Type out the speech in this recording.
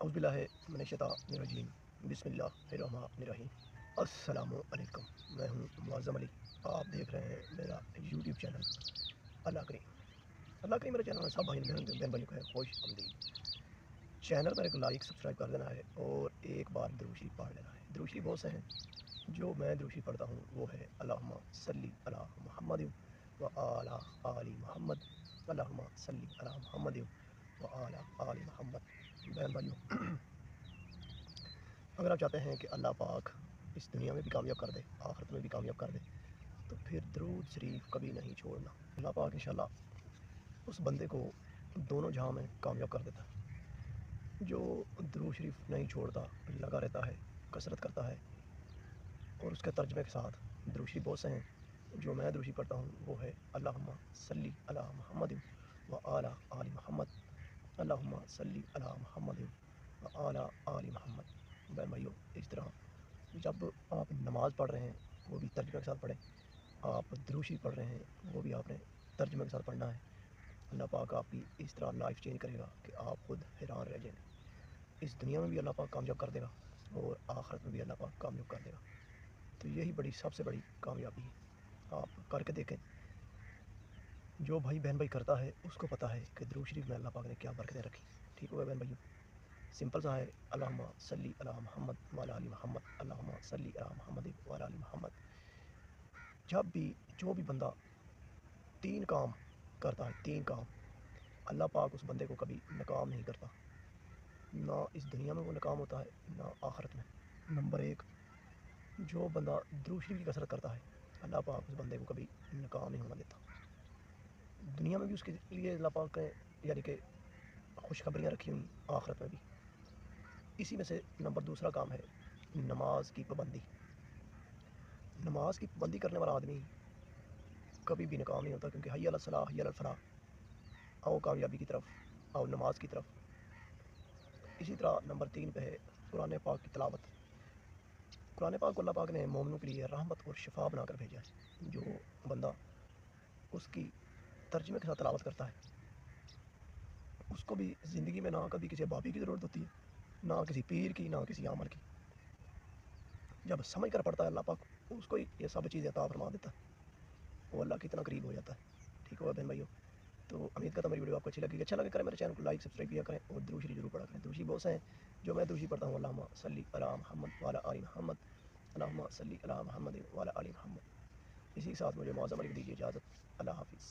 اعوذ باللہ من الشیطان الرجیم بسم اللہ الرحمن الرحیم۔ السلام علیکم، میں ہوں معظم علی، آپ دیکھ رہے ہیں میرا یوٹیوب چینل اللہ کریم۔ اللہ کریم میرے چینل میں سب بہن بھائیوں کو ہے خوش آمدید۔ چینل پر ایک لائک سبسکرائب کر دینا ہے اور ایک بار درود شریف پڑھ لینا ہے۔ درود شریف بہت سے ہیں، جو میں درود شریف پڑھتا ہوں وہ ہے اللہم صلی علی محمد و علی آل محمد، اللہم صلی علی محمد و علی آل محمد۔ بہن بھائیوں، اگر آپ چاہتے ہیں کہ اللہ پاک اس دنیا میں بھی کامیاب کر دے، آخرت میں بھی کامیاب کر دے، تو پھر درود شریف کبھی نہیں چھوڑنا۔ اللہ پاک انشاءاللہ اس بندے کو دونوں جہاں میں کامیاب کر دیتا ہے جو درود شریف نہیں چھوڑتا، لگا رہتا ہے، کثرت کرتا ہے۔ اور اس کے ترجمے کے ساتھ درود شریف بہت سے ہیں، جو میں درود شریف پڑھتا ہوں وہ ہے اللہم صلی علی محمد و علی آل محمد، اللہم صلی علی محمد و علی آل محمد۔ بہن بھائیو، اس طرح جب آپ نماز پڑھ رہے ہیں وہ بھی ترجمے کے ساتھ پڑھیں، آپ درود شریف پڑھ رہے ہیں وہ بھی آپ نے ترجمے کے ساتھ پڑھنا ہے۔ اللہ پاک آپ کی اس طرح لائف چینج کرے گا کہ آپ خود حیران رہ جائیں گے۔ اس دنیا میں بھی اللہ پاک کامیاب کر دے گا اور آخرت میں بھی اللہ پاک کامیاب کر دے گا۔ تو یہی سب سے بڑی کامیابی ہے، آپ کر کے دیکھیں۔ جو بھائی بہن بھائی کرتا ہے اس کو پتہ ہے کہ درود شریف میں اللہ پاک نے کیا برکتیں رکھی۔ ٹھیک ہوگا بہن بھائیو؟ سمپل سا ہے، اللہم صلی علی محمد وعلی آل محمد، اللہم صلی علی محمد وعلی آل محمد۔ جب بھی جو بھی بندہ 3 کام کرتا ہے، 3 کام، اللہ پاک اس بندے کو کبھی ناکام نہیں کرتا، نہ اس دنیا میں وہ ناکام ہوتا ہے نہ آخرت میں۔ نمبر 1، جو بندہ درود شریف کی کثرت کرتا ہے اللہ پاک اس بندے کو کبھی ناکام نہیں ہونے دیتا۔ دنیا میں بھی اس کے لیے اللہ پاک نے یعنی کہ خوشخبریاں رکھی ہوئی، آخرت میں بھی۔ اسی میں سے نمبر 2 کام ہے نماز کی پابندی۔ نماز کی پابندی کرنے والا آدمی کبھی بھی ناکام نہیں ہوتا، کیونکہ حی علی الصلاح حی علی الفلاح، آؤ کامیابی کی طرف، آؤ نماز کی طرف۔ اسی طرح نمبر 3 پہ ہے قرآن پاک کی تلاوت۔ قرآن پاک کو اللہ پاک نے مومنوں کے لیے رحمت اور شفا بنا کر بھیجا ہے۔ جو بندہ اس کی ترجمے کے ساتھ تلاوت کرتا ہے اس کو بھی زندگی میں نہ کبھی کسی بابی کی ضرورت ہوتی ہے، نہ کسی پیر کی، نہ کسی عامل کی۔ جب سمجھ کر پڑتا ہے اللہ پاک اس کو یہ سب چیزیں عطا فرما دیتا ہے، وہ اللہ کے اتنا قریب ہو جاتا ہے۔ ٹھیک ہوگا بہن بھائیو؟ تو امید کرتا ہوں میری ویڈیو آپ کو اچھی لگی۔ اچھا لگے کریں میرے چینل کو لائک سبسکرائب کیا کریں اور درود شریف ضرور پڑھا کریں۔ درود شریف بہت سے ہیں، جو میں درود شریف پڑھتا ہوں اللہم صلی علی محمد وعلی آل محمد، اللہم صلی علی محمد وعلی آل محمد۔ اسی کے ساتھ مجھے معظم علی کو دیجیے اجازت۔ اللہ حافظ۔